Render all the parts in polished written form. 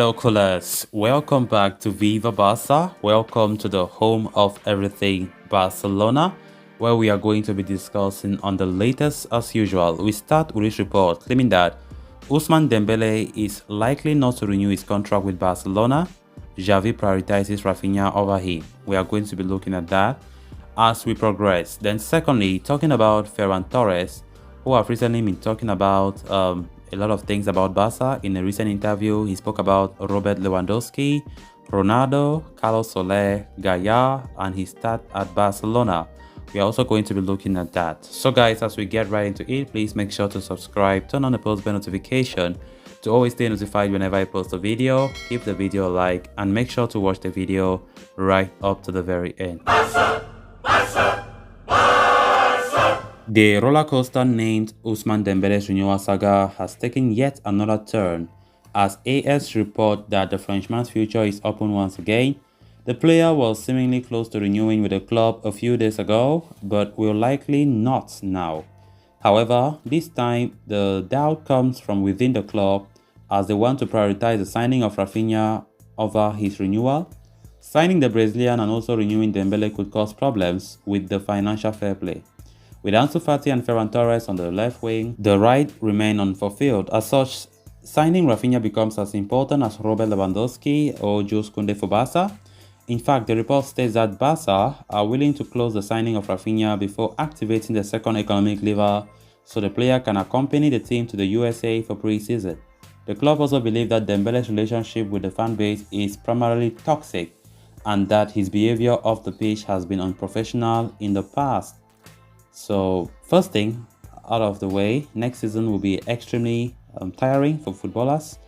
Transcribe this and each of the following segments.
Hello, coolers. Welcome back to Viva Barca. Welcome to the home of everything Barcelona, where we are going to be discussing on the latest as usual. We start with this report claiming that Ousmane Dembele is likely not to renew his contract with Barcelona. Xavi prioritizes Raphinha over him. We are going to be looking at that as we progress. Then secondly, talking about Ferran Torres, who have recently been talking about a lot of things about Barca. In a recent interview, he spoke about Robert Lewandowski, Ronaldo, Carlos Soler, Gaya, and his start at Barcelona. We are also going to be looking at that. So guys, as we get right into it, please make sure to subscribe, turn on the post bell notification to always stay notified whenever I post a video. Give the video a like and make sure to watch the video right up to the very end. Barca! Barca! The roller coaster named Ousmane Dembele's renewal saga has taken yet another turn as AS report that the Frenchman's future is open once again. The player was seemingly close to renewing with the club a few days ago, but will likely not now. However, this time the doubt comes from within the club as they want to prioritize the signing of Raphinha over his renewal. Signing the Brazilian and also renewing Dembele could cause problems with the financial fair play. With Ansu Fati and Ferran Torres on the left wing, the right remain unfulfilled. As such, signing Raphinha becomes as important as Robert Lewandowski or Jules Koundé for Barca. In fact, the report states that Barca are willing to close the signing of Raphinha before activating the second economic lever so the player can accompany the team to the USA for pre-season. The club also believes that Dembele's relationship with the fan base is primarily toxic and that his behavior off the pitch has been unprofessional in the past. So first thing out of the way, next season will be extremely tiring for footballers,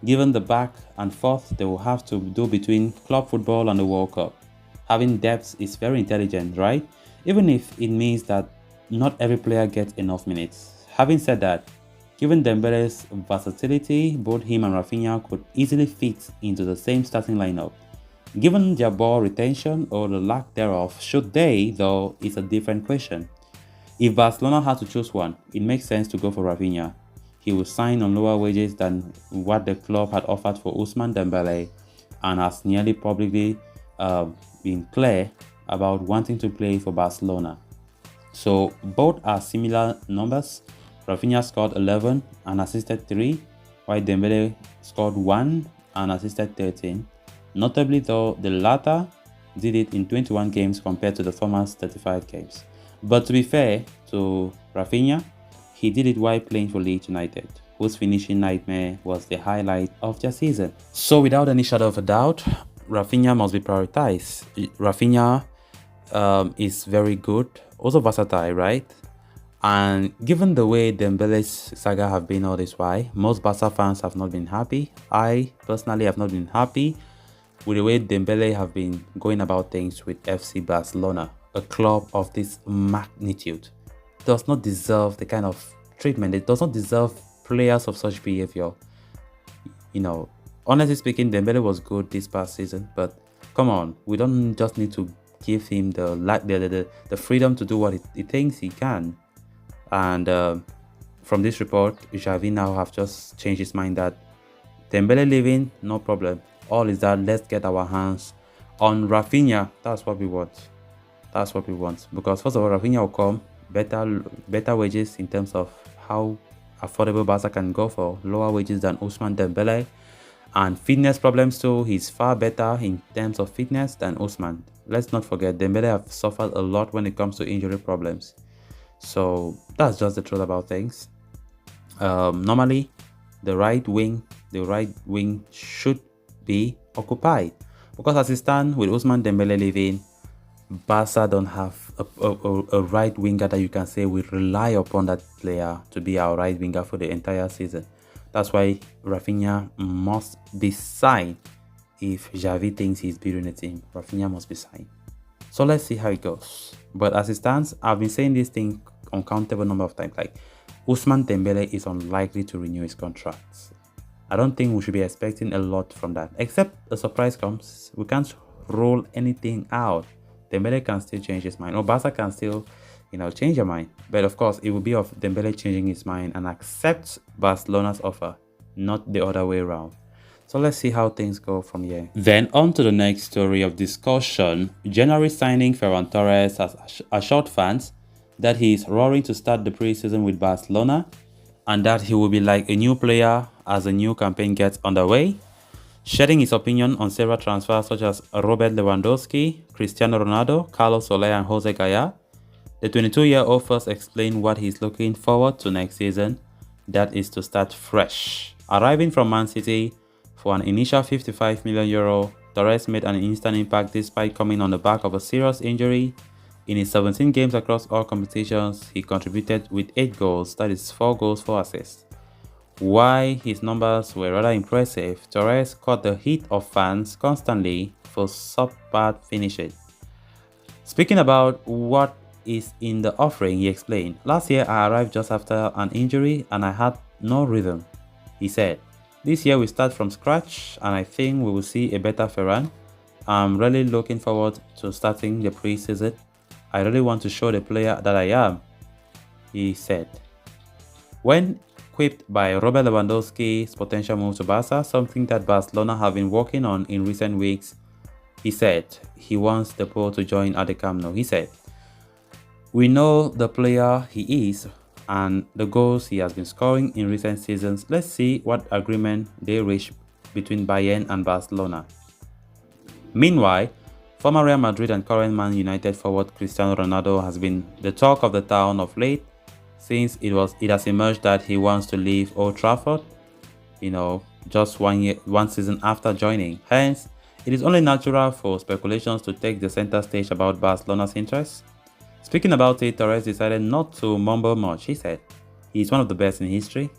given the back and forth they will have to do between club football and the World Cup. Having depth is very intelligent, right? Even if it means that not every player gets enough minutes. Having said that, given Dembele's versatility, both him and Raphinha could easily fit into the same starting lineup. Given their ball retention or the lack thereof, should they, though, is a different question. If Barcelona had to choose one, it makes sense to go for Raphinha. He will sign on lower wages than what the club had offered for Ousmane Dembele and has nearly publicly been clear about wanting to play for Barcelona. So both are similar numbers. Raphinha scored 11 and assisted 3, while Dembele scored 1 and assisted 13. Notably though, the latter did it in 21 games compared to the former's 35 games. But to be fair to Raphinha, he did it while playing for Leeds United, whose finishing nightmare was the highlight of their season. So without any shadow of a doubt, Raphinha must be prioritized. Raphinha is very good, also versatile, right? And given the way Dembele's saga have been all this while, most Barca fans have not been happy. I personally have not been happy with the way Dembele have been going about things with FC Barcelona. A club of this magnitude does not deserve the kind of treatment. It does not deserve players of such behavior. You know, honestly speaking, Dembele was good this past season, but come on, we don't just need to give him the freedom to do what he thinks he can. And from this report, Xavi now have just changed his mind that Dembele leaving, no problem. All is that let's get our hands on Raphinha. That's what we want. That's what we want. Because first of all, Raphinha will come, better wages in terms of how affordable Barca can go for, lower wages than Ousmane Dembele. And fitness problems too, he's far better in terms of fitness than Ousmane. Let's not forget, Dembele have suffered a lot when it comes to injury problems. So that's just the truth about things. Normally, the right wing should be occupied. Because as it stands, with Ousmane Dembele leaving, Barca don't have a right winger that you can say we rely upon that player to be our right winger for the entire season. That's why Raphinha must be signed. If Xavi thinks he's building a team, Raphinha must be signed. So let's see how it goes. But as it stands, I've been saying this thing uncountable number of times. Like, Ousmane Dembele is unlikely to renew his contract. I don't think we should be expecting a lot from that. Except a surprise comes. We can't rule anything out. Dembele can still change his mind, or Barca can still, change their mind. But of course, it will be of Dembele changing his mind and accept Barcelona's offer, not the other way around. So let's see how things go from here. Then on to the next story of discussion. January signing Ferran Torres has assured fans that he is roaring to start the preseason with Barcelona and that he will be like a new player as the new campaign gets underway. Sharing his opinion on several transfers such as Robert Lewandowski, Cristiano Ronaldo, Carlos Soler and Jose Gaya, the 22-year-old first explained what he's looking forward to next season, that is to start fresh. Arriving from Man City for an initial €55 million, Torres made an instant impact despite coming on the back of a serious injury. In his 17 games across all competitions, he contributed with 8 goals, that is 4 goals, 4 assists. While his numbers were rather impressive, Torres caught the heat of fans constantly for subpar finishing. Speaking about what is in the offering, he explained, "Last year I arrived just after an injury and I had no rhythm," he said. "This year we start from scratch and I think we will see a better Ferran. I'm really looking forward to starting the preseason. I really want to show the player that I am," he said. When quipped by Robert Lewandowski's potential move to Barca, something that Barcelona have been working on in recent weeks, he said he wants the Pole to join at the Camp Nou. He said, "We know the player he is and the goals he has been scoring in recent seasons. Let's see what agreement they reach between Bayern and Barcelona." Meanwhile, former Real Madrid and current Man United forward Cristiano Ronaldo has been the talk of the town of late, since it has emerged that he wants to leave Old Trafford, just 1 season after joining. Hence, it is only natural for speculations to take the center stage about Barcelona's interests. Speaking about it, Torres decided not to mumble much. He said, "He's one of the best in history.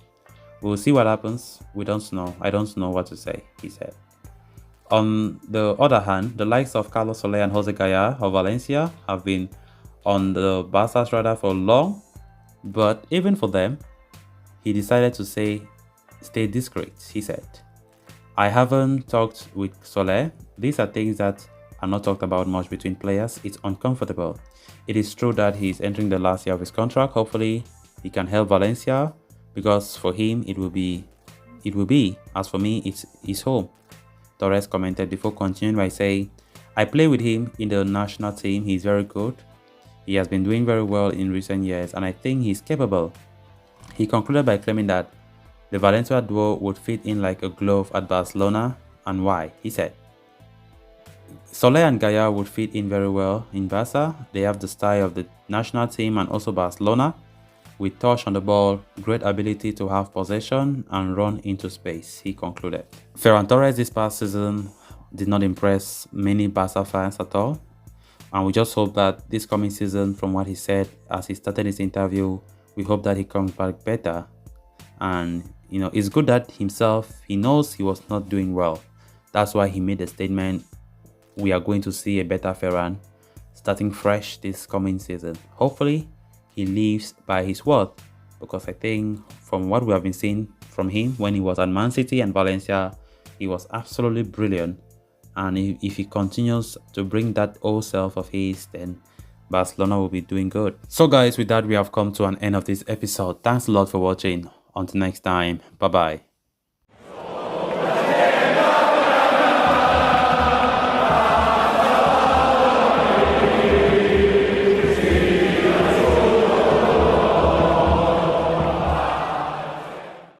We'll see what happens. We don't know. I don't know what to say," he said. On the other hand, the likes of Carlos Soler and Jose Gaya of Valencia have been on the Barca's radar for long, but even for them, he decided to stay discreet. He said, "I haven't talked with Soler. These are things that are not talked about much between players. It's uncomfortable. It is true that he's entering the last year of his contract. Hopefully, he can help Valencia because for him, it will be. As for me, it's his home," Torres commented before continuing by saying, "I play with him in the national team. He's very good. He has been doing very well in recent years and I think he's capable." He concluded by claiming that the Valencia duo would fit in like a glove at Barcelona, and why. He said, "Soler and Gaya would fit in very well in Barca. They have the style of the national team and also Barcelona, with touch on the ball, great ability to have possession and run into space," he concluded. Ferran Torres this past season did not impress many Barca fans at all, and we just hope that this coming season, from what he said as he started his interview, we hope that he comes back better. And it's good that he knows he was not doing well. That's why he made a statement, "We are going to see a better Ferran starting fresh this coming season." Hopefully he lives by his word, because I think from what we have been seeing from him when he was at Man City and Valencia, he was absolutely brilliant. And if he continues to bring that old self of his, then Barcelona will be doing good. So guys, with that, we have come to an end of this episode. Thanks a lot for watching. Until next time, bye bye.